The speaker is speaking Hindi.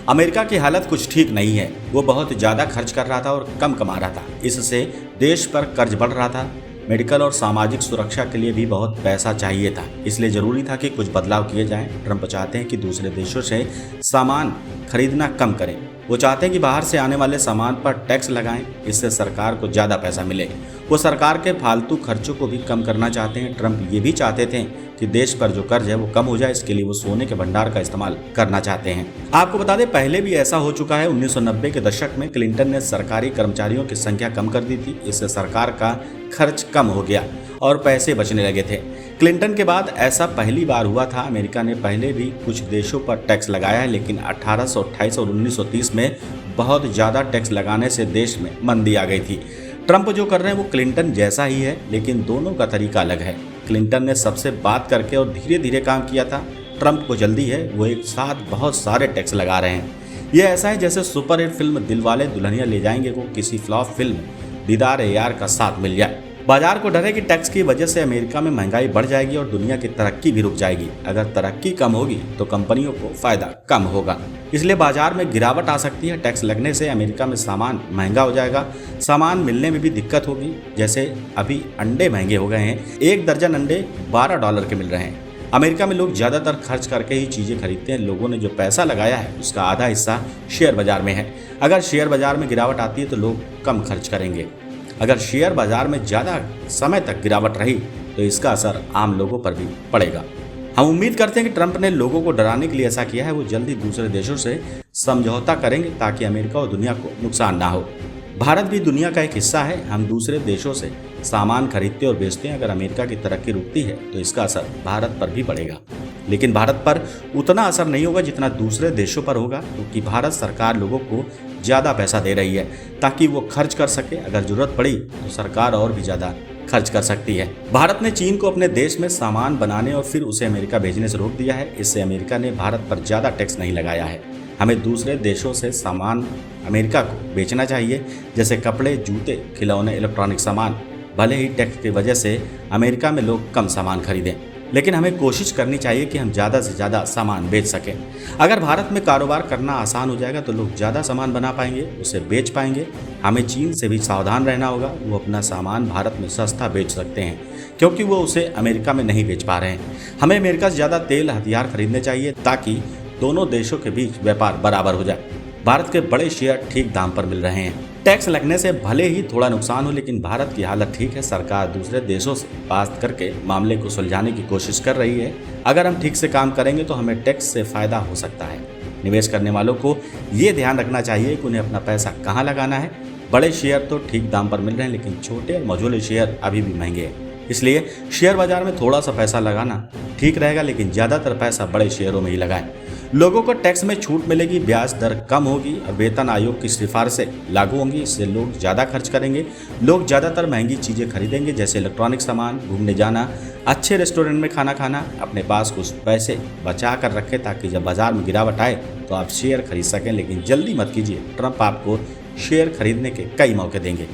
अमेरिका की हालत कुछ ठीक नहीं है। वो बहुत ज़्यादा खर्च कर रहा था और कम कमा रहा था। इससे देश पर कर्ज बढ़ रहा था। मेडिकल और सामाजिक सुरक्षा के लिए भी बहुत पैसा चाहिए था। इसलिए जरूरी था कि कुछ बदलाव किए जाएं। ट्रंप चाहते हैं कि दूसरे देशों से सामान खरीदना कम करें। वो चाहते हैं कि बाहर से आने वाले सामान पर टैक्स लगाएं। इससे सरकार को ज़्यादा पैसा मिले। वो सरकार के फालतू खर्चों को भी कम करना चाहते हैं। ट्रंप ये भी चाहते थे कि देश पर जो कर्ज है वो कम हो जाए। इसके लिए वो सोने के भंडार का इस्तेमाल करना चाहते हैं। आपको बता दें, पहले भी ऐसा हो चुका है। 1990 के दशक में क्लिंटन ने सरकारी कर्मचारियों की संख्या कम कर दी थी। इससे सरकार का खर्च कम हो गया और पैसे बचने लगे थे। क्लिंटन के बाद ऐसा पहली बार हुआ था। अमेरिका ने पहले भी कुछ देशों पर टैक्स लगाया है, लेकिन 1828 और 1930 में बहुत ज़्यादा टैक्स लगाने से देश में मंदी आ गई थी। ट्रंप जो कर रहे हैं वो क्लिंटन जैसा ही है, लेकिन दोनों का तरीका अलग है। क्लिंटन ने सबसे बात करके और धीरे धीरे काम किया था। ट्रंप को जल्दी है, वो एक साथ बहुत सारे टैक्स लगा रहे हैं। ये ऐसा है जैसे सुपरहिट फिल्म दिलवाले दुल्हनिया ले जाएंगे को किसी फ्लॉप फिल्म दीदार यार का साथ मिल जाए। बाजार को डर है कि टैक्स की वजह से अमेरिका में महंगाई बढ़ जाएगी और दुनिया की तरक्की भी रुक जाएगी। अगर तरक्की कम होगी तो कंपनियों को फायदा कम होगा, इसलिए बाजार में गिरावट आ सकती है। टैक्स लगने से अमेरिका में सामान महंगा हो जाएगा। सामान मिलने में भी दिक्कत होगी। जैसे अभी अंडे महंगे हो गए हैं। 1 दर्जन अंडे $12 के मिल रहे हैं। अमेरिका में लोग ज़्यादातर खर्च करके ही चीज़ें खरीदते हैं। लोगों ने जो पैसा लगाया है उसका आधा हिस्सा शेयर बाजार में है। अगर शेयर बाजार में गिरावट आती है तो लोग कम खर्च करेंगे। अगर शेयर बाजार में ज़्यादा समय तक गिरावट रही तो इसका असर आम लोगों पर भी पड़ेगा। हम उम्मीद करते हैं कि ट्रंप ने लोगों को डराने के लिए ऐसा किया है। वो जल्दी दूसरे देशों से समझौता करेंगे ताकि अमेरिका और दुनिया को नुकसान ना हो। भारत भी दुनिया का एक हिस्सा है। हम दूसरे देशों से सामान खरीदते और बेचते हैं। अगर अमेरिका की तरक्की रुकती है तो इसका असर भारत पर भी पड़ेगा, लेकिन भारत पर उतना असर नहीं होगा जितना दूसरे देशों पर होगा, क्योंकि भारत सरकार लोगों को ज़्यादा पैसा दे रही है ताकि वो खर्च कर सके। अगर जरूरत पड़ी तो सरकार और भी ज़्यादा खर्च कर सकती है। भारत ने चीन को अपने देश में सामान बनाने और फिर उसे अमेरिका भेजने से रोक दिया है। इससे अमेरिका ने भारत पर ज़्यादा टैक्स नहीं लगाया है। हमें दूसरे देशों से सामान अमेरिका को बेचना चाहिए, जैसे कपड़े, जूते, खिलौने, इलेक्ट्रॉनिक सामान। भले ही टैक्स की वजह से अमेरिका में लोग कम सामान खरीदें, लेकिन हमें कोशिश करनी चाहिए कि हम ज़्यादा से ज़्यादा सामान बेच सकें। अगर भारत में कारोबार करना आसान हो जाएगा तो लोग ज़्यादा सामान बना पाएंगे, उसे बेच पाएंगे। हमें चीन से भी सावधान रहना होगा। वो अपना सामान भारत में सस्ता बेच सकते हैं क्योंकि वो उसे अमेरिका में नहीं बेच पा रहे हैं। हमें अमेरिका से ज़्यादा तेल, हथियार खरीदने चाहिए ताकि दोनों देशों के बीच व्यापार बराबर हो जाए। भारत के बड़े शेयर ठीक दाम पर मिल रहे हैं। टैक्स लगने से भले ही थोड़ा नुकसान हो, लेकिन भारत की हालत ठीक है। सरकार दूसरे देशों से बात करके मामले को सुलझाने की कोशिश कर रही है। अगर हम ठीक से काम करेंगे तो हमें टैक्स से फायदा हो सकता है। निवेश करने वालों को ये ध्यान रखना चाहिए कि उन्हें अपना पैसा कहाँ लगाना है। बड़े शेयर तो ठीक दाम पर मिल रहे हैं, लेकिन छोटे और मझोले शेयर अभी भी महंगे हैं। इसलिए शेयर बाजार में थोड़ा सा पैसा लगाना ठीक रहेगा, लेकिन ज़्यादातर पैसा बड़े शेयरों में ही लगाएं। लोगों को टैक्स में छूट मिलेगी, ब्याज दर कम होगी और वेतन आयोग की सिफारिशें लागू होंगी। इससे लोग ज़्यादा खर्च करेंगे। लोग ज़्यादातर महंगी चीज़ें खरीदेंगे, जैसे इलेक्ट्रॉनिक सामान, घूमने जाना, अच्छे रेस्टोरेंट में खाना खाना। अपने पास कुछ पैसे बचा कर रखें ताकि जब बाजार में गिरावट आए तो आप शेयर खरीद सकें, लेकिन जल्दी मत कीजिए। ट्रंप आपको शेयर खरीदने के कई मौके देंगे।